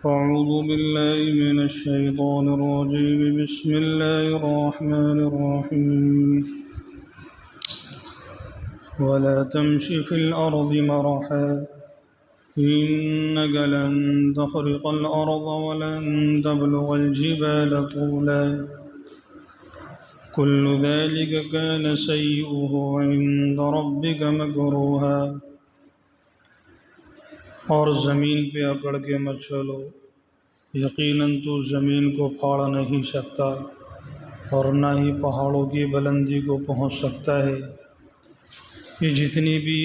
أعوذ بالله من الشيطان الرجيم بسم الله الرحمن الرحيم ولا تمش في الأرض مرحا إنك لن تخرق الأرض ولن تبلغ الجبال طولا كل ذلك كان سيئه عند ربك مكروها اور زمین پہ اکڑ کے مت چلو، یقیناً تو زمین کو پھاڑ نہیں سکتا اور نہ ہی پہاڑوں کی بلندی کو پہنچ سکتا ہے۔ یہ جتنی بھی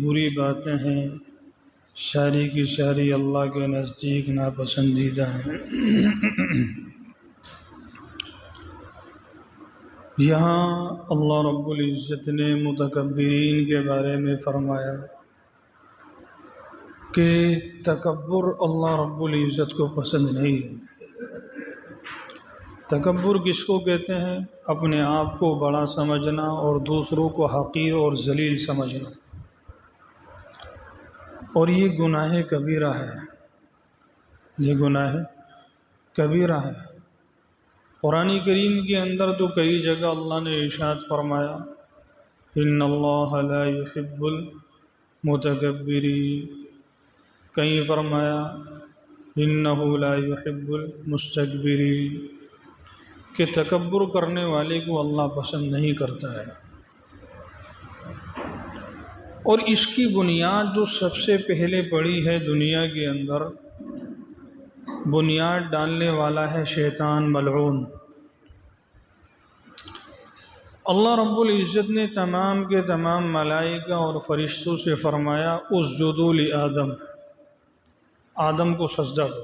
بری باتیں ہیں ساری کی ساری اللہ کے نزدیک ناپسندیدہ ہیں۔ یہاں اللہ رب العزت نے متکبرین کے بارے میں فرمایا کہ تکبر اللہ رب العزت کو پسند نہیں ہے۔ تکبر کس کو کہتے ہیں؟ اپنے آپ کو بڑا سمجھنا اور دوسروں کو حقیر اور ذلیل سمجھنا، اور یہ گناہ کبیرہ ہے، یہ گناہ کبیرہ ہے۔ قرآن کریم کے اندر تو کئی جگہ اللہ نے ارشاد فرمایا ان اللہ لا يحب المتکبرین، کہیں فرمایا انہ لا يحب المستکبرین، کہ تکبر کرنے والے کو اللہ پسند نہیں کرتا ہے۔ اور اس کی بنیاد جو سب سے پہلے پڑی ہے دنیا کے اندر، بنیاد ڈالنے والا ہے شیطان ملعون۔ اللہ رب العزت نے تمام کے تمام ملائکہ اور فرشتوں سے فرمایا اسجدوا لآدم، آدم کو سجدہ دو۔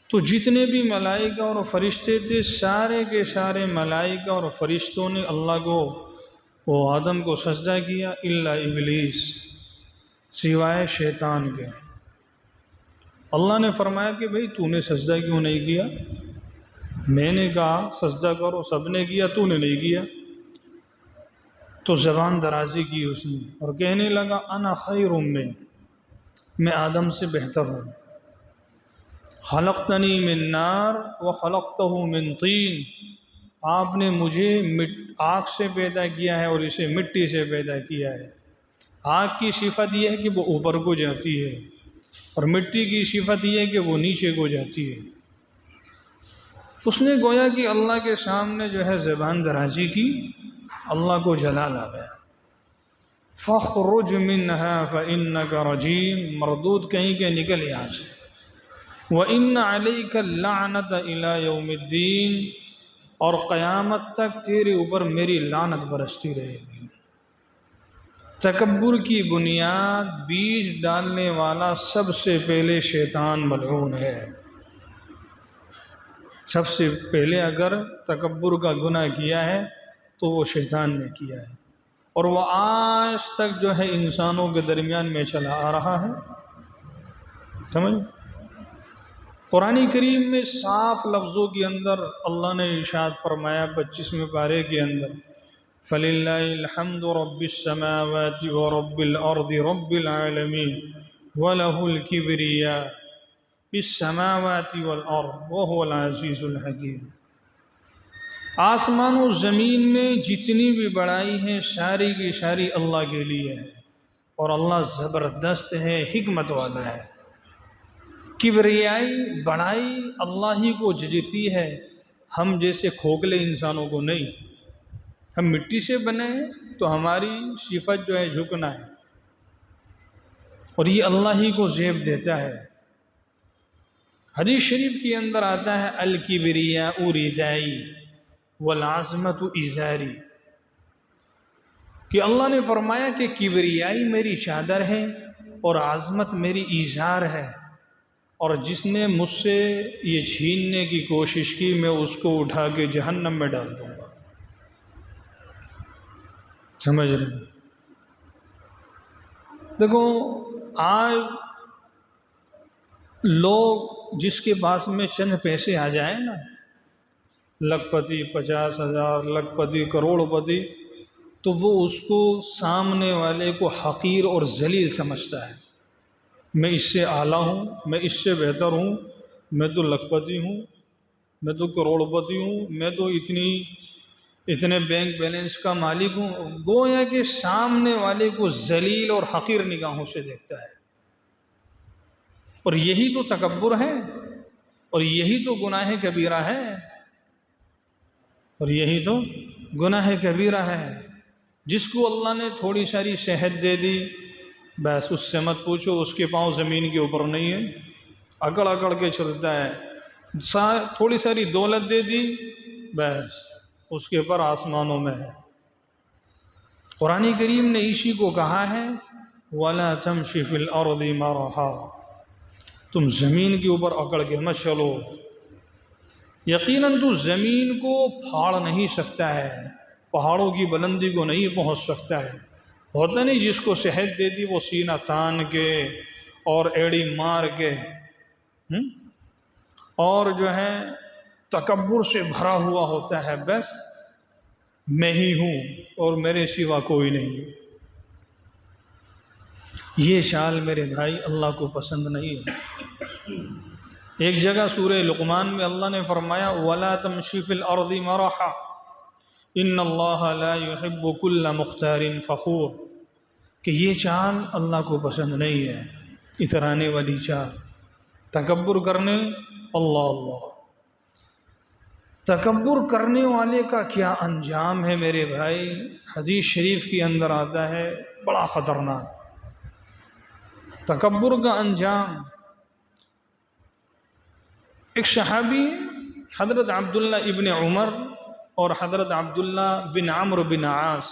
تو جتنے بھی ملائکہ اور فرشتے تھے سارے کے سارے ملائکہ اور فرشتوں نے اللہ کو وہ آدم کو سجدہ کیا الا ابلیس، سوائے شیطان کے۔ اللہ نے فرمایا کہ بھئی تو نے سجدہ کیوں نہیں کیا؟ میں نے کہا سجدہ کرو، سب نے کیا، تو نے نہیں کیا۔ تو زبان درازی کی اس نے اور کہنے لگا انا خیر من، میں آدم سے بہتر ہوں، خلقتنی من نار وخلقتہ من طین، آپ نے مجھے آگ سے پیدا کیا ہے اور اسے مٹی سے پیدا کیا ہے۔ آگ کی صفت یہ ہے کہ وہ اوپر کو جاتی ہے اور مٹی کی صفت یہ ہے کہ وہ نیچے کو جاتی ہے۔ اس نے گویا کہ اللہ کے سامنے جو ہے زبان درازی کی، اللہ کو جلال آ گیا۔ فَاخْرُجْ مِنْهَا فَإِنَّكَ رَجِيمٌ، مردود کہیں کہ نکل یہاں سے۔ وَإِنَّ عَلَيْكَ اللَّعْنَةَ إِلَى يَوْمِ الدِّينِ، اور قیامت تک تیرے اوپر میری لعنت برستی رہے گی۔ تکبر کی بنیاد، بیج ڈالنے والا سب سے پہلے شیطان ملعون ہے۔ سب سے پہلے اگر تکبر کا گناہ کیا ہے تو وہ شیطان نے کیا ہے، اور وہ آج تک جو ہے انسانوں کے درمیان میں چلا آ رہا ہے۔ سمجھ؟ قرآن کریم میں صاف لفظوں کے اندر اللہ نے ارشاد فرمایا 25ویں پارے کے اندر فَلِلَّهِ الْحَمْدُ رَبِّ السَّمَاوَاتِ وَرَبِّ الْأَرْضِ رَبِّ الْعَالَمِينَ وَلَهُ الْكِبْرِيَاءُ فِي السَّمَاوَاتِ وَالْأَرْضِ وَهُوَ الْعَزِيزُ الْحَكِيمُ۔ آسمان و زمین میں جتنی بھی بڑائی ہے ساری کی ساری اللہ کے لیے ہے، اور اللہ زبردست ہے، حکمت والا ہے۔ کبریائی بڑائی اللہ ہی کو ججتی ہے، ہم جیسے کھوکھلے انسانوں کو نہیں۔ ہم مٹی سے بنے ہیں تو ہماری صفت جو ہے جھکنا ہے، اور یہ اللہ ہی کو زیب دیتا ہے۔ حدیث شریف کے اندر آتا ہے الکبریاء ردائی والعظمت ازاری، کہ اللہ نے فرمایا کہ کبریائی میری چادر ہے اور عظمت میری ازار ہے، اور جس نے مجھ سے یہ چھیننے کی کوشش کی میں اس کو اٹھا کے جہنم میں ڈال دوں گا۔ سمجھ رہے ہیں؟ دیکھو آج لوگ جس کے پاس میں چند پیسے آ جائیں نا، لکھ پتی 50,000، لکھ پتی کروڑ پتی، تو وہ اس کو سامنے والے کو حقیر اور ذلیل سمجھتا ہے۔ میں اس سے اعلیٰ ہوں، میں اس سے بہتر ہوں، میں تو لکھپتی ہوں، میں تو کروڑ پتی ہوں، میں تو اتنے بینک بیلنس کا مالک ہوں، گویا کہ سامنے والے کو ذلیل اور حقیر نگاہوں سے دیکھتا ہے۔ اور یہی تو تکبر ہے، اور یہی تو گناہ کبیرہ ہے، اور یہی تو گناہ کبیرہ ہے۔ جس کو اللہ نے تھوڑی ساری صحت دے دی، بس اس سے مت پوچھو، اس کے پاؤں زمین کے اوپر نہیں ہے، اکڑ اکڑ کے چلتا ہے۔ تھوڑی ساری دولت دے دی، بس اس کے پر آسمانوں میں ہے۔ قرآن کریم نے اسی کو کہا ہے وَلَا تَمْشِ فِي الْأَرْضِ مَرَحًا، تم زمین کے اوپر اکڑ کے مت چلو۔ یقیناً تو زمین کو پھاڑ نہیں سکتا ہے، پہاڑوں کی بلندی کو نہیں پہنچ سکتا ہے۔ ہوتا نہیں جس کو صحت دے دی وہ سینہ تان کے اور ایڑی مار کے اور جو ہے تکبر سے بھرا ہوا ہوتا ہے، بس میں ہی ہوں اور میرے سوا کوئی نہیں۔ یہ چال میرے بھائی اللہ کو پسند نہیں ہے۔ ایک جگہ سورہ لقمان میں اللہ نے فرمایا وَلَا تَمْشِ فِي الْأَرْضِ مَرَحًا إِنَّ اللَّهَ لَا يُحِبُّ كُلَّ مُخْتَارٍ فَخُورٍ، کہ یہ چال اللہ کو پسند نہیں ہے، اترانے والی چال، تکبر کرنے۔ اللہ تکبر کرنے والے کا کیا انجام ہے میرے بھائی، حدیث شریف کے اندر آتا ہے بڑا خطرناک تکبر کا انجام۔ ایک صحابی حضرت عبداللہ ابن عمر اور حضرت عبداللہ بن عمرو بن عاص،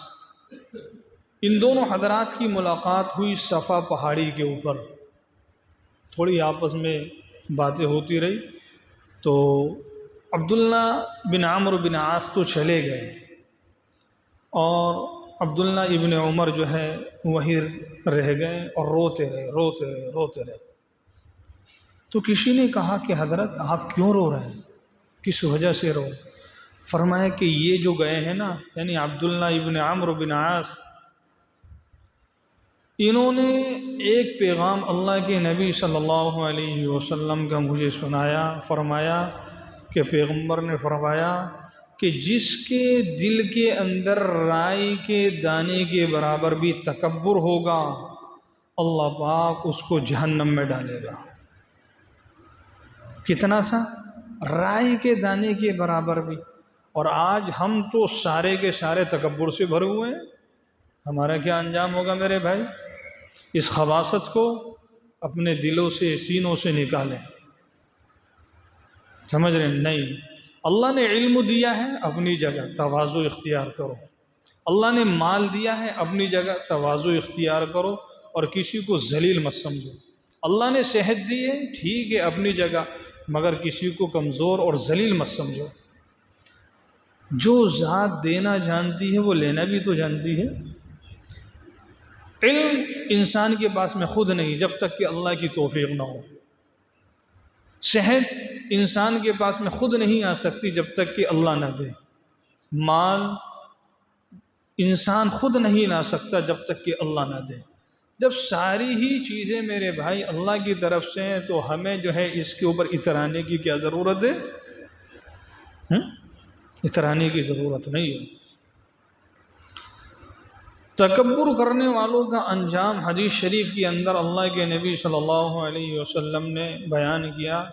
ان دونوں حضرات کی ملاقات ہوئی صفا پہاڑی کے اوپر، تھوڑی آپس میں باتیں ہوتی رہی تو عبداللہ بن عمرو بن عاص تو چلے گئے اور عبداللہ ابن عمر جو ہے وہیں رہ گئے اور روتے رہے۔ تو کسی نے کہا کہ حضرت آپ کیوں رو رہے ہیں، کس وجہ سے رو؟ فرمایا کہ یہ جو گئے ہیں نا، یعنی عبداللہ ابن عمرو بن عاص، انہوں نے ایک پیغام اللہ کے نبی صلی اللہ علیہ وسلم کا مجھے سنایا۔ فرمایا کہ پیغمبر نے فرمایا کہ جس کے دل کے اندر رائی کے دانے کے برابر بھی تکبر ہوگا، اللہ پاک اس کو جہنم میں ڈالے گا۔ کتنا سا؟ رائی کے دانے کے برابر بھی۔ اور آج ہم تو سارے کے سارے تکبر سے بھرے ہوئے ہیں، ہمارا کیا انجام ہوگا میرے بھائی؟ اس خباثت کو اپنے دلوں سے، سینوں سے نکالیں۔ سمجھ رہے ہیں؟ نہیں، اللہ نے علم دیا ہے، اپنی جگہ تواضع اختیار کرو۔ اللہ نے مال دیا ہے، اپنی جگہ تواضع اختیار کرو اور کسی کو ذلیل مت سمجھو۔ اللہ نے صحت دی ہے، ٹھیک ہے اپنی جگہ، مگر کسی کو کمزور اور ذلیل مت سمجھو۔ جو ذات دینا جانتی ہے وہ لینا بھی تو جانتی ہے۔ علم انسان کے پاس میں خود نہیں جب تک کہ اللہ کی توفیق نہ ہو۔ صحت انسان کے پاس میں خود نہیں آ سکتی جب تک کہ اللہ نہ دے۔ مال انسان خود نہیں لا سکتا جب تک کہ اللہ نہ دے۔ جب ساری ہی چیزیں میرے بھائی اللہ کی طرف سے ہیں تو ہمیں جو ہے اس کے اوپر اترانے کی کیا ضرورت ہے؟ اترانے کی ضرورت نہیں ہے۔ تکبر کرنے والوں کا انجام حدیث شریف کے اندر اللہ کے نبی صلی اللہ علیہ وسلم نے بیان کیا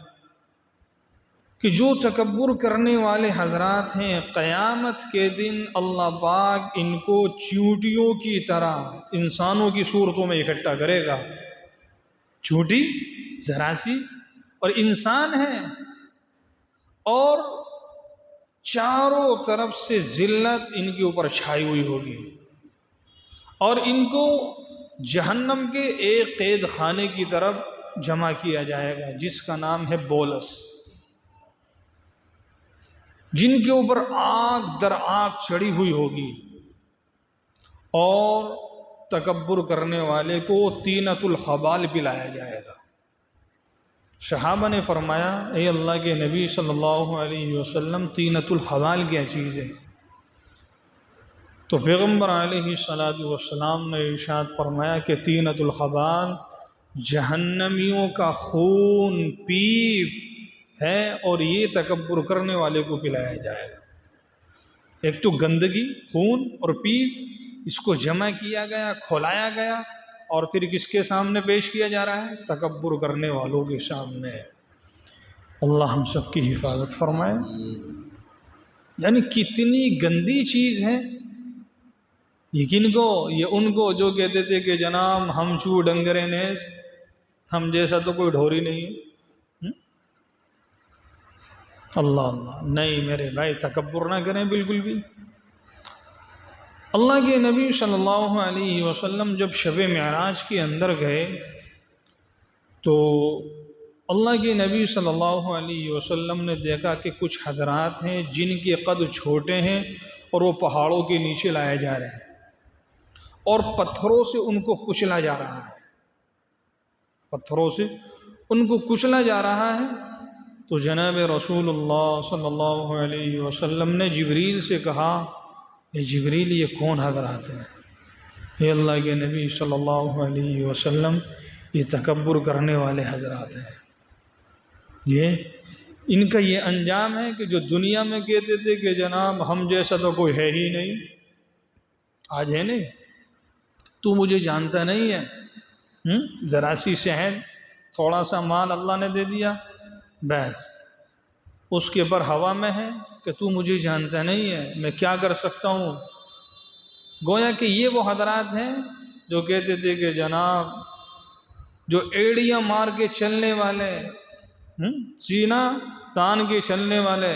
کہ جو تکبر کرنے والے حضرات ہیں، قیامت کے دن اللہ پاک ان کو چیونٹیوں کی طرح انسانوں کی صورتوں میں اکٹھا کرے گا۔ چیونٹی ذرا سی اور انسان ہے، اور چاروں طرف سے ذلت ان کے اوپر چھائی ہوئی ہوگی، اور ان کو جہنم کے ایک قید خانے کی طرف جمع کیا جائے گا جس کا نام ہے بولس، جن کے اوپر آگ در آگ چڑھی ہوئی ہوگی۔ اور تکبر کرنے والے کو طینۃ الخبال پلایا جائے گا۔ صحابہ نے فرمایا اے اللہ کے نبی صلی اللہ علیہ وسلم، طینۃ الخبال کیا چیز ہے؟ تو پیغمبر علیہ الصلوۃ والسلام نے ارشاد فرمایا کہ طینۃ الخبال جہنمیوں کا خون پیپ ہے اور یہ تکبر کرنے والے کو پلایا جائے گا۔ ایک تو گندگی، خون اور پیپ، اس کو جمع کیا گیا، کھولایا گیا، اور پھر کس کے سامنے پیش کیا جا رہا ہے؟ تکبر کرنے والوں کے سامنے۔ اللہ ہم سب کی حفاظت فرمائے۔ یعنی کتنی گندی چیز ہے۔ یہ کن کو؟ یہ ان کو جو کہتے تھے کہ جناب ہم چو ڈنگرے نیس، ہم جیسا تو کوئی ڈھوری نہیں ہے۔ اللہ اللہ، نہیں میرے بھائی، تکبر نہ کریں بالکل بھی۔ اللہ کے نبی صلی اللہ علیہ وسلم جب شب معراج کے اندر گئے تو اللہ کے نبی صلی اللہ علیہ وسلم نے دیکھا کہ کچھ حضرات ہیں جن کے قد چھوٹے ہیں اور وہ پہاڑوں کے نیچے لائے جا رہے ہیں اور پتھروں سے ان کو کچلا جا رہا ہے، پتھروں سے ان کو کچلا جا رہا ہے۔ تو جناب رسول اللہ صلی اللہ علیہ وسلم نے جبریل سے کہا، اے جبریل یہ کون حضرات ہیں؟ اے اللہ کے نبی صلی اللہ علیہ وسلم یہ تکبر کرنے والے حضرات ہیں، یہ ان کا یہ انجام ہے کہ جو دنیا میں کہتے تھے کہ جناب ہم جیسا تو کوئی ہے ہی نہیں، آج ہے نہیں، تو مجھے جانتا نہیں ہے، ذرا سی شہد، تھوڑا سا مال اللہ نے دے دیا، بس اس کے پر ہوا میں ہے کہ تو مجھے جانتا نہیں ہے، میں کیا کر سکتا ہوں۔ گویا کہ یہ وہ حضرات ہیں جو کہتے تھے کہ جناب جو ایڑیاں مار کے چلنے والے، سینہ تان کے چلنے والے،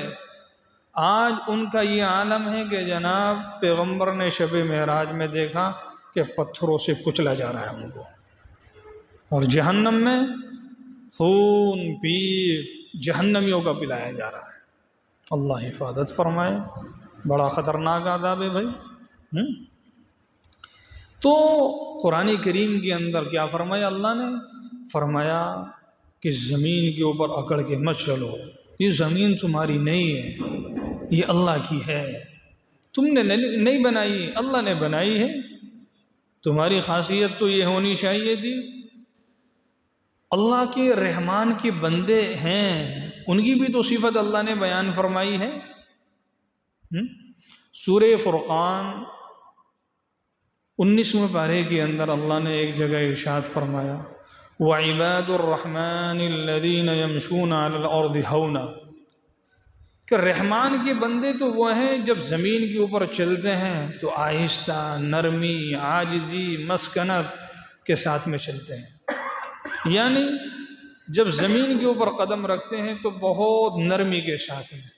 آج ان کا یہ عالم ہے کہ جناب پیغمبر نے شب معراج میں دیکھا کہ پتھروں سے کچلا جا رہا ہے ان کو، اور جہنم میں خون پیپ جہنمیوں کا پلایا جا رہا ہے۔ اللہ حفاظت فرمائے، بڑا خطرناک عذاب ہے بھائی۔ تو قرآن کریم کے اندر کیا فرمایا اللہ نے؟ فرمایا کہ زمین کے اوپر اکڑ کے مت چلو، یہ زمین تمہاری نہیں ہے، یہ اللہ کی ہے، تم نے نہیں بنائی، اللہ نے بنائی ہے۔ تمہاری خاصیت تو یہ ہونی چاہیے تھی، اللہ کے رحمان کے بندے ہیں، ان کی بھی تو صفت اللہ نے بیان فرمائی ہے۔ سورہ فرقان 19ویں پارے کے اندر اللہ نے ایک جگہ ارشاد فرمایا، وَعِبَادُ الرَّحْمَنِ الَّذِينَ يَمْشُونَ عَلَى الْأَرْضِ هَوْنًا، کہ رحمان کے بندے تو وہ ہیں جب زمین کے اوپر چلتے ہیں تو آہستہ، نرمی، عاجزی، مسکنت کے ساتھ میں چلتے ہیں، یعنی جب زمین کے اوپر قدم رکھتے ہیں تو بہت نرمی کے ساتھ میں،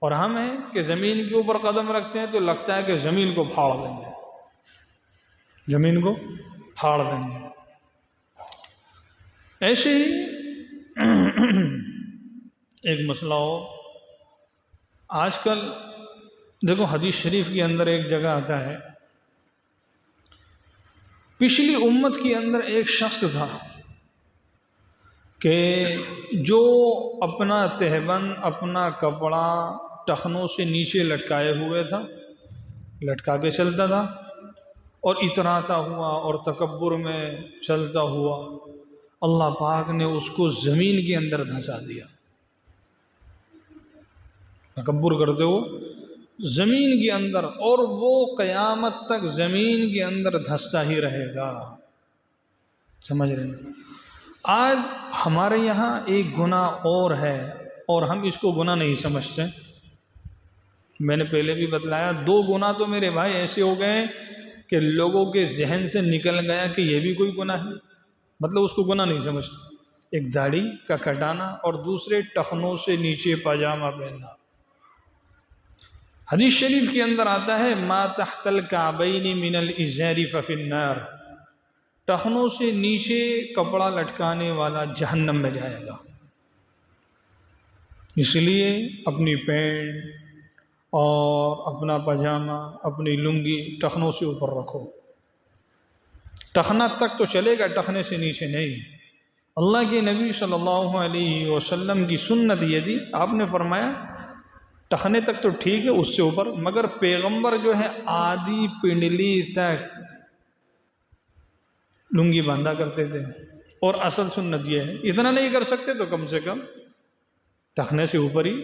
اور ہم ہیں کہ زمین کے اوپر قدم رکھتے ہیں تو لگتا ہے کہ زمین کو پھاڑ دیں گے، زمین کو پھاڑ دیں گے۔ ایسے ہی ایک مسئلہ ہو، آج کل دیکھو حدیث شریف کے اندر ایک جگہ آتا ہے، پچھلی امت کے اندر ایک شخص تھا کہ جو اپنا تہبند، اپنا کپڑا ٹخنوں سے نیچے لٹکائے ہوئے تھا، لٹکا کے چلتا تھا، اور اتراتا ہوا اور تکبر میں چلتا ہوا اللہ پاک نے اس کو زمین کے اندر دھنسا دیا، تکبر کرتے ہو زمین کے اندر، اور وہ قیامت تک زمین کے اندر دھنستا ہی رہے گا۔ سمجھ رہے ہیں؟ آج ہمارے یہاں ایک گناہ اور ہے اور ہم اس کو گناہ نہیں سمجھتے۔ میں نے پہلے بھی بتلایا، دو گناہ تو میرے بھائی ایسے ہو گئے کہ لوگوں کے ذہن سے نکل گیا کہ یہ بھی کوئی گناہ ہے، مطلب اس کو گناہ نہیں سمجھتے۔ ایک داڑھی کا کٹانا اور دوسرے ٹخنوں سے نیچے پاجامہ پہننا۔ حدیث شریف کے اندر آتا ہے ما تحت الکعبین من الازار ففی النار، ٹخنوں سے نیچے کپڑا لٹکانے والا جہنم میں جائے گا۔ اس لیے اپنی پینٹ اور اپنا پاجامہ، اپنی لنگی ٹخنوں سے اوپر رکھو، ٹخنا تک تو چلے گا، ٹخنے سے نیچے نہیں۔ اللہ کے نبی صلی اللہ علیہ وسلم کی سنت یہ تھی، آپ نے فرمایا ٹخنے تک تو ٹھیک ہے، اس سے اوپر، مگر پیغمبر جو ہے آدھی پنڈلی تک لنگی باندھا کرتے تھے، اور اصل سنت یہ ہے اتنا نہیں کر سکتے تو کم سے کم ٹخنے سے اوپر ہی۔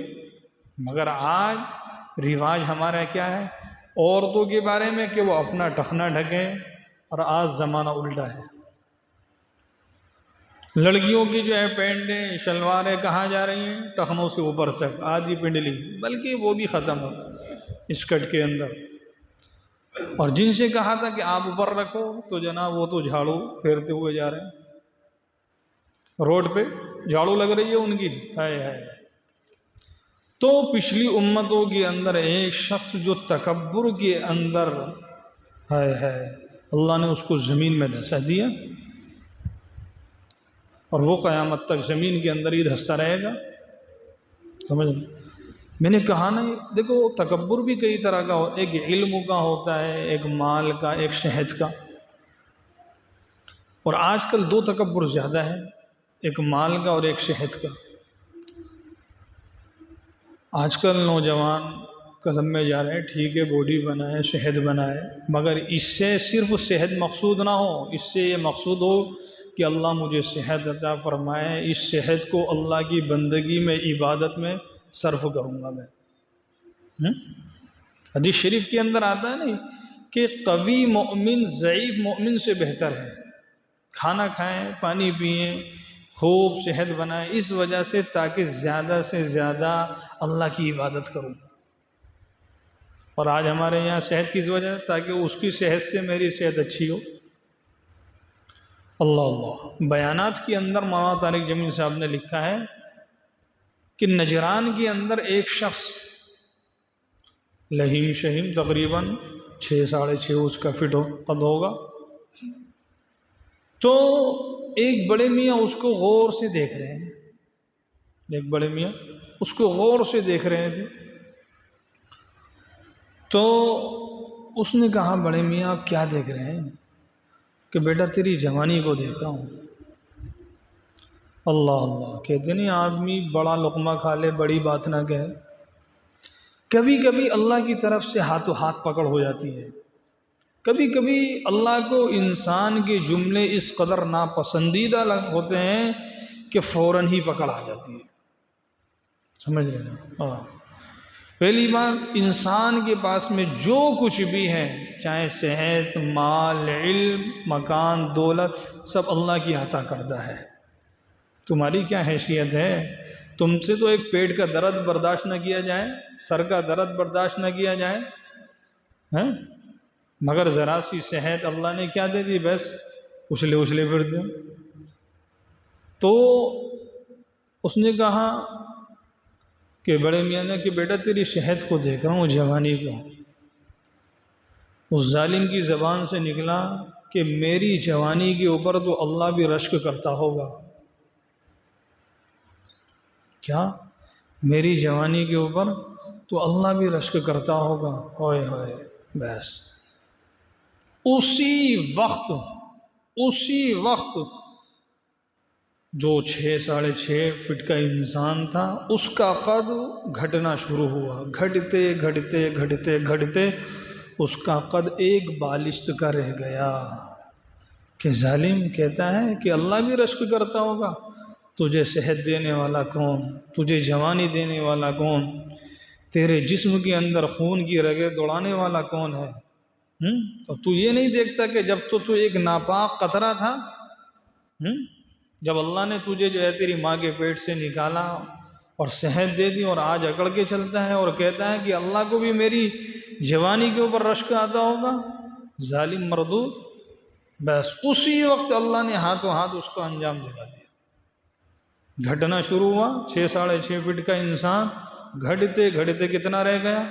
مگر آج رواج ہمارا کیا ہے عورتوں کے بارے میں کہ وہ اپنا ٹخنا ڈھکیں، اور آج زمانہ الٹا ہے۔ لڑکیوں کی جو ہے پینٹیں شلواریں کہاں جا رہی ہیں؟ ٹخنوں سے اوپر تک، آدھی پنڈلی، بلکہ وہ بھی ختم ہو اسکرٹ کے اندر۔ اور جن سے کہا تھا کہ آپ اوپر رکھو تو جناب وہ تو جھاڑو پھیرتے ہوئے جا رہے ہیں، روڈ پہ جھاڑو لگ رہی ہے ان کی، ہائے ہائے۔ تو پچھلی امتوں کے اندر ایک شخص جو تکبر کے اندر، ہائے ہائے، اللہ نے اس کو زمین میں دھسا دیا، اور وہ قیامت تک زمین کے اندر ہی دھستا رہے گا۔ سمجھ لیں؟ میں نے کہا نا، دیکھو تکبر بھی کئی طرح کا ہو، ایک علم کا ہوتا ہے، ایک مال کا، ایک شہد کا۔ اور آج کل دو تکبر زیادہ ہے، ایک مال کا اور ایک شہد کا۔ آج کل نوجوان قدم میں جا رہے ہیں، ٹھیک ہے باڈی بنائے، شہد بنائے، مگر اس سے صرف صحت مقصود نہ ہو، اس سے یہ مقصود ہو کہ اللہ مجھے صحت عطا فرمائے، اس صحت کو اللہ کی بندگی میں، عبادت میں صرف کروں گا میں۔ حدیث شریف کے اندر آتا ہے نہیں کہ قوی مومن ضعیف مومن سے بہتر ہے۔ کھانا کھائیں، پانی پئیں، خوب صحت بنائیں، اس وجہ سے تاکہ زیادہ سے زیادہ اللہ کی عبادت کروں۔ اور آج ہمارے یہاں صحت کس وجہ؟ تاکہ اس کی صحت سے میری صحت اچھی ہو۔ اللہ اللہ۔ بیانات کے اندر مولانا طارق جمیل صاحب نے لکھا ہے کہ نجران کے اندر ایک شخص لہیم شہیم، تقریباً 6 اس کا فٹ قد ہوگا، تو ایک بڑے میاں اس کو غور سے دیکھ رہے ہیں، ایک بڑے میاں اس کو غور سے دیکھ رہے تھے۔ تو اس نے کہا بڑے میاں آپ کیا دیکھ رہے ہیں؟ کہ بیٹا تیری جوانی کو دیکھ رہا ہوں۔ اللہ اللہ۔ کہتے نہیں آدمی بڑا لقمہ کھا لے بڑی بات نہ کہے، کبھی کبھی اللہ کی طرف سے ہاتھوں ہاتھ پکڑ ہو جاتی ہے، کبھی کبھی اللہ کو انسان کے جملے اس قدر ناپسندیدہ ہوتے ہیں کہ فوراً ہی پکڑ آ جاتی ہے۔ سمجھ رہے ہیں؟ پہلی بار انسان کے پاس میں جو کچھ بھی ہے، چاہے صحت، مال، علم، مکان، دولت، سب اللہ کی عطا کردہ ہے۔ تمہاری کیا حیثیت ہے؟ تم سے تو ایک پیٹ کا درد برداشت نہ کیا جائے، سر کا درد برداشت نہ کیا جائے، مگر ذرا سی صحت اللہ نے کیا دے دی؟ بس اچھلے اچھلے پھرتے۔ تو اس نے کہا کہ بڑے میاں نے کہ بیٹا تیری صحت کو دیکھ رہا ہوں، جوانی کو۔ اس ظالم کی زبان سے نکلا کہ میری جوانی کے اوپر تو اللہ بھی رشک کرتا ہوگا۔ کیا؟ میری جوانی کے اوپر تو اللہ بھی رشک کرتا ہوگا۔ ہوئے ہوئے، بس اسی وقت جو 6.5 فٹ کا انسان تھا، اس کا قد گھٹنا شروع ہوا، گھٹتے گھٹتے گھٹتے گھٹتے اس کا قد ایک بالشت کا رہ گیا۔ کہ ظالم کہتا ہے کہ اللہ بھی رشک کرتا ہوگا، تجھے صحت دینے والا کون؟ تجھے جوانی دینے والا کون؟ تیرے جسم کے اندر خون کی رگیں دوڑانے والا کون ہے؟ تو تو یہ نہیں دیکھتا کہ جب تو ایک ناپاک قطرہ تھا، جب اللہ نے تجھے جو ہے تیری ماں کے پیٹ سے نکالا اور صحت دے دی، اور آج اکڑ کے چلتا ہے اور کہتا ہے کہ اللہ کو بھی میری جوانی کے اوپر رشک آتا ہوگا؟ ظالم مردود۔ بس اسی وقت اللہ نے ہاتھوں ہاتھ اس کو انجام دلا دیا۔ گھٹنا شروع ہوا، 6.5 فٹ کا انسان گھٹتے گھٹتے کتنا رہ گیا؟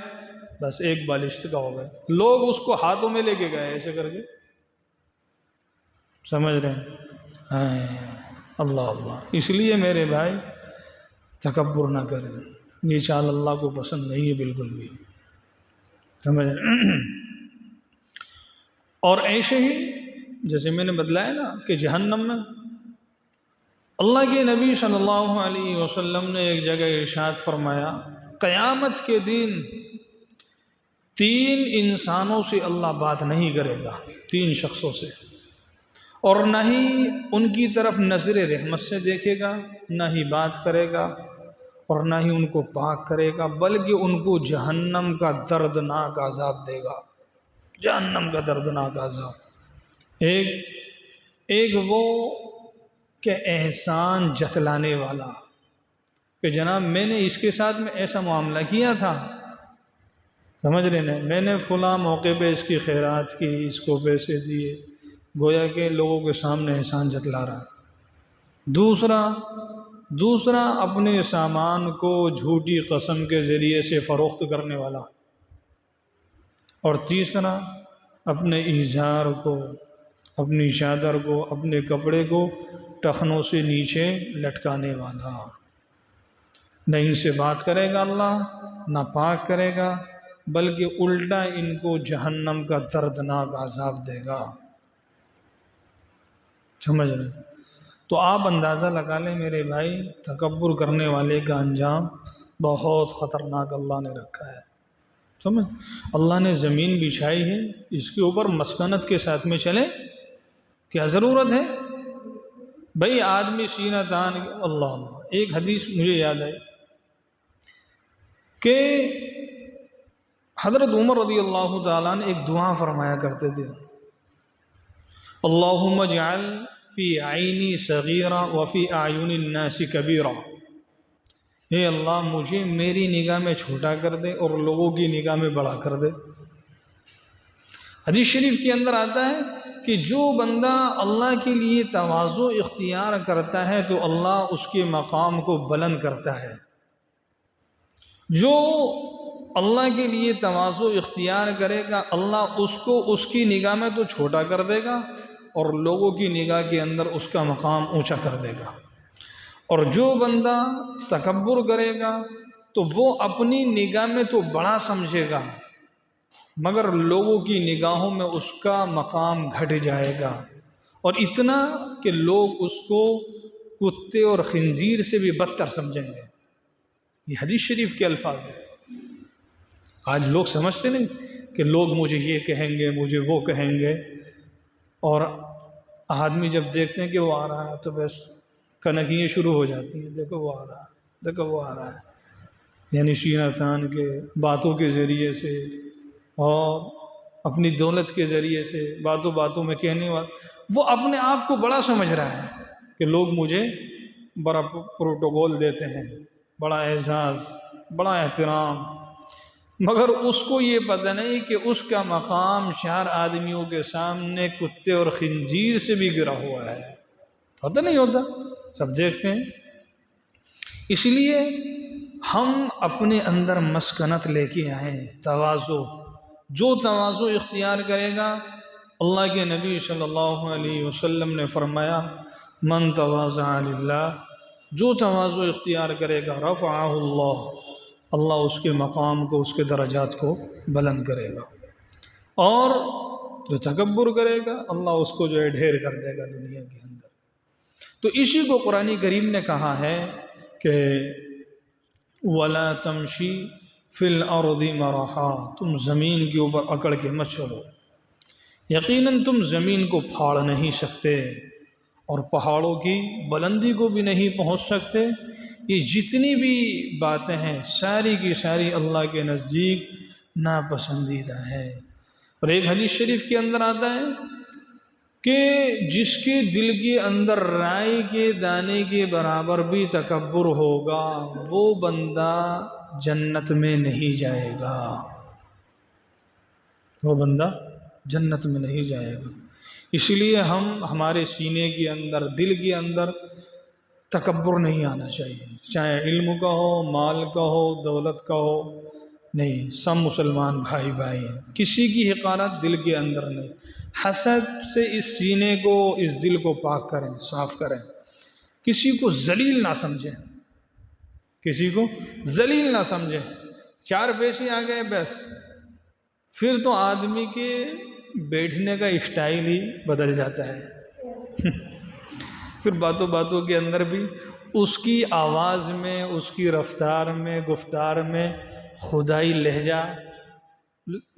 بس ایک بالشت کا ہو گیا۔ لوگ اس کو ہاتھوں میں لے کے گئے ایسے کر کے۔ سمجھ رہے ہیں؟ اللہ اللہ۔ اس لیے میرے بھائی تکبر نہ کریں، یہ چال اللہ کو پسند نہیں ہے بالکل بھی۔ سمجھ رہے ہیں؟ اور ایسے ہی جیسے میں نے بتلایا نا کہ جہنم میں اللہ کے نبی صلی اللہ علیہ وسلم نے ایک جگہ ارشاد فرمایا، قیامت کے دن 3 انسانوں سے اللہ بات نہیں کرے گا، 3 شخصوں سے۔ اور نہ ہی ان کی طرف نظر رحمت سے دیکھے گا، نہ ہی بات کرے گا، اور نہ ہی ان کو پاک کرے گا، بلکہ ان کو جہنم کا دردناک عذاب دے گا، جہنم کا دردناک عذاب۔ ایک ایک وہ کہ احسان جتلانے والا، کہ جناب میں نے اس کے ساتھ میں ایسا معاملہ کیا تھا، سمجھ رہے نا، میں نے فلاں موقع پہ اس کی خیرات کی، اس کو پیسے دیے، گویا کہ لوگوں کے سامنے احسان جتلا رہا۔ دوسرا اپنے سامان کو جھوٹی قسم کے ذریعے سے فروخت کرنے والا، اور تیسرا اپنے ایزار کو، اپنی چادر کو، اپنے کپڑے کو ٹخنوں سے نیچے لٹکانے والا۔ نہ ان سے بات کرے گا اللہ، نہ پاک کرے گا، بلکہ الٹا ان کو جہنم کا دردناک عذاب دے گا۔ سمجھ رہے؟ تو آپ اندازہ لگا لیں میرے بھائی، تکبر کرنے والے کا انجام بہت خطرناک اللہ نے رکھا ہے۔ سمجھ؟ اللہ نے زمین بچھائی ہے، اس کے اوپر مسکنت کے ساتھ میں چلے، کیا ضرورت ہے بھئی آدمی سینہ تان؟ اللہ، ایک حدیث مجھے یاد آئی کہ حضرت عمر رضی اللہ تعالیٰ نے ایک دعا فرمایا کرتے تھے، اللہم اجعل فی عینی صغیرہ وفی اعین الناس کبیرہ، اے اللہ مجھے میری نگاہ میں چھوٹا کر دے اور لوگوں کی نگاہ میں بڑا کر دے۔ حدیث شریف کے اندر آتا ہے کہ جو بندہ اللہ کے لیے تواضع اختیار کرتا ہے تو اللہ اس کے مقام کو بلند کرتا ہے، جو اللہ کے لیے تواضع اختیار کرے گا اللہ اس کو اس کی نگاہ میں تو چھوٹا کر دے گا اور لوگوں کی نگاہ کے اندر اس کا مقام اونچا کر دے گا۔ اور جو بندہ تکبر کرے گا تو وہ اپنی نگاہ میں تو بڑا سمجھے گا مگر لوگوں کی نگاہوں میں اس کا مقام گھٹ جائے گا، اور اتنا کہ لوگ اس کو کتے اور خنزیر سے بھی بدتر سمجھیں گے۔ یہ حدیث شریف کے الفاظ ہیں۔ آج لوگ سمجھتے نہیں کہ لوگ مجھے یہ کہیں گے، مجھے وہ کہیں گے، اور آدمی جب دیکھتے ہیں کہ وہ آ رہا ہے تو بس کنکھیاں شروع ہو جاتی ہیں، دیکھو وہ آ رہا ہے، دیکھو وہ آ رہا ہے، یعنی سینہ تان کے باتوں کے ذریعے سے اور اپنی دولت کے ذریعے سے باتوں میں کہنے والا، وہ اپنے آپ کو بڑا سمجھ رہا ہے کہ لوگ مجھے بڑا پروٹوکول دیتے ہیں، بڑا اعزاز، بڑا احترام، مگر اس کو یہ پتہ نہیں کہ اس کا مقام چار آدمیوں کے سامنے کتے اور خنزیر سے بھی گرا ہوا ہے۔ پتہ نہیں ہوتا، سب دیکھتے ہیں۔ اس لیے ہم اپنے اندر مسکنت لے کے آئیں، تواضع۔ جو تواضع اختیار کرے گا، اللہ کے نبی صلی اللہ علیہ وسلم نے فرمایا من تواضع للہ، جو تواضع اختیار کرے گا رفعہ اللہ، اللہ اس کے مقام کو، اس کے درجات کو بلند کرے گا، اور جو تکبر کرے گا اللہ اس کو جو ہے ڈھیر کر دے گا دنیا کے اندر۔ تو اسی کو قرآن کریم نے کہا ہے کہ وَلَا تَمْشِي فِي الْأَرْضِ مَرَحًا، تم زمین کے اوپر اکڑ کے مت چلو، یقیناً تم زمین کو پھاڑ نہیں سکتے اور پہاڑوں کی بلندی کو بھی نہیں پہنچ سکتے۔ یہ جتنی بھی باتیں ہیں ساری کی ساری اللہ کے نزدیک ناپسندیدہ ہے۔ اور ایک حدیث شریف کے اندر آتا ہے کہ جس کے دل کے اندر رائی کے دانے کے برابر بھی تکبر ہوگا وہ بندہ جنت میں نہیں جائے گا، وہ بندہ جنت میں نہیں جائے گا۔ اس لیے ہم ہمارے سینے کے اندر، دل کے اندر تکبر نہیں آنا چاہیے، چاہے علم کا ہو، مال کا ہو، دولت کا ہو، نہیں، سب مسلمان بھائی بھائی ہیں، کسی کی حقارت دل کے اندر نہیں۔ حسد سے اس سینے کو، اس دل کو پاک کریں، صاف کریں، کسی کو ذلیل نہ سمجھیں، کسی کو ذلیل نہ سمجھیں۔ چار پیسے آ گئے بس، پھر تو آدمی کے بیٹھنے کا اسٹائل ہی بدل جاتا ہے، پھر باتوں کے اندر بھی اس کی آواز میں، اس کی رفتار میں، گفتار میں خدائی لہجہ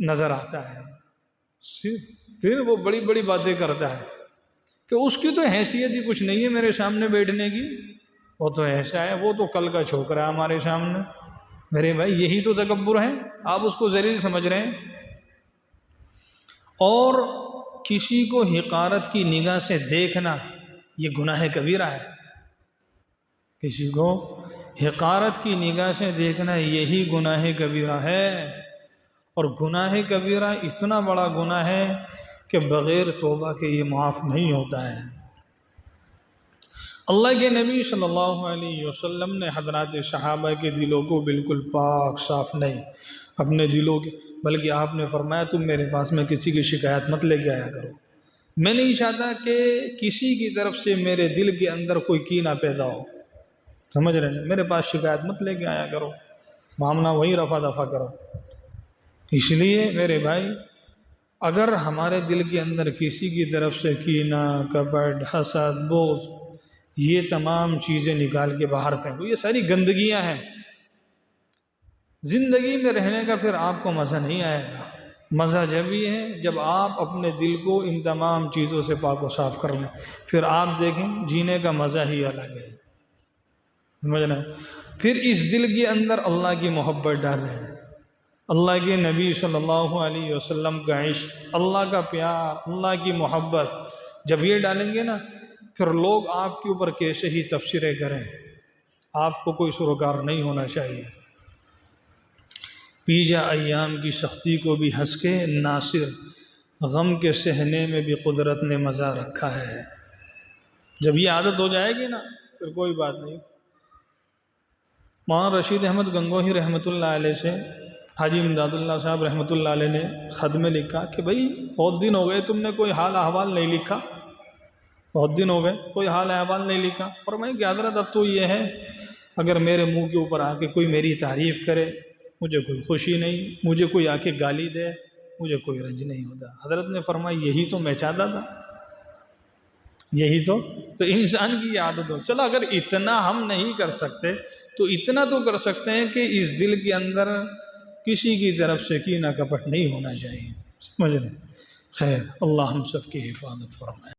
نظر آتا ہے، پھر وہ بڑی بڑی باتیں کرتا ہے، کہ اس کی تو حیثیت ہی کچھ نہیں ہے میرے سامنے بیٹھنے کی، وہ تو ایسا ہے، وہ تو کل کا چھوکرا ہے ہمارے سامنے۔ میرے بھائی یہی تو تکبر ہے، آپ اس کو ذلیل سمجھ رہے ہیں۔ اور کسی کو حقارت کی نگاہ سے دیکھنا یہ گناہ کبیرہ ہے، کسی کو حقارت کی نگاہ سے دیکھنا یہی گناہ کبیرہ ہے، اور گناہ کبیرہ اتنا بڑا گناہ ہے کہ بغیر توبہ کے یہ معاف نہیں ہوتا ہے۔ اللہ کے نبی صلی اللہ علیہ وسلم نے حضرات صحابہ کے دلوں کو بالکل پاک صاف نہیں اپنے دلوں کے، بلکہ آپ نے فرمایا تم میرے پاس میں کسی کی شکایت مت لے کے آیا کرو، میں نہیں چاہتا کہ کسی کی طرف سے میرے دل کے اندر کوئی کینہ پیدا ہو، سمجھ رہے ہیں، میرے پاس شکایت مت لے کے آیا کرو، معاملہ وہی رفع دفع کرو۔ اس لیے میرے بھائی اگر ہمارے دل کے اندر کسی کی طرف سے کینہ، کپٹ، حسد، بغض، یہ تمام چیزیں نکال کے باہر پھینکو، یہ ساری گندگیاں ہیں، زندگی میں رہنے کا پھر آپ کو مزہ نہیں آئے گا۔ مزہ جب ہی ہے جب آپ اپنے دل کو ان تمام چیزوں سے پاک و صاف کر لیں، پھر آپ دیکھیں جینے کا مزہ ہی الگ ہے، سمجھنا۔ پھر اس دل کے اندر اللہ کی محبت ڈالیں، اللہ کے نبی صلی اللہ علیہ وسلم کا عشق، اللہ کا پیار، اللہ کی محبت جب یہ ڈالیں گے نا، پھر لوگ آپ کے اوپر کیسے ہی تبصرے کریں، آپ کو کوئی سروکار نہیں ہونا چاہیے۔ پی جا ایام کی سختی کو بھی ہنس کے، ناصر غم کے سہنے میں بھی قدرت نے مزہ رکھا ہے۔ جب یہ عادت ہو جائے گی نا پھر کوئی بات نہیں۔ مولانا رشید احمد گنگوہی رحمۃ اللہ علیہ سے حاجی امداد اللہ صاحب رحمۃ اللہ علیہ نے خط میں لکھا کہ بھئی بہت دن ہو گئے تم نے کوئی حال احوال نہیں لکھا، بہت دن ہو گئے کوئی حال احوال نہیں لکھا۔ فرمایا کہ حضرت اب تو یہ ہے اگر میرے منہ کے اوپر آ کے کوئی میری تعریف کرے مجھے کوئی خوشی نہیں، مجھے کوئی آ کے گالی دے مجھے کوئی رنج نہیں ہوتا۔ حضرت نے فرمایا یہی تو میں چاہتا تھا، یہی تو انسان کی یہ عادت ہو۔ چلو اگر اتنا ہم نہیں کر سکتے تو اتنا تو کر سکتے ہیں کہ اس دل کے اندر کسی کی طرف سے کینہ کپٹ نہیں ہونا چاہیے، سمجھ رہے ہیں۔ خیر اللہ ہم سب کی حفاظت فرمائے۔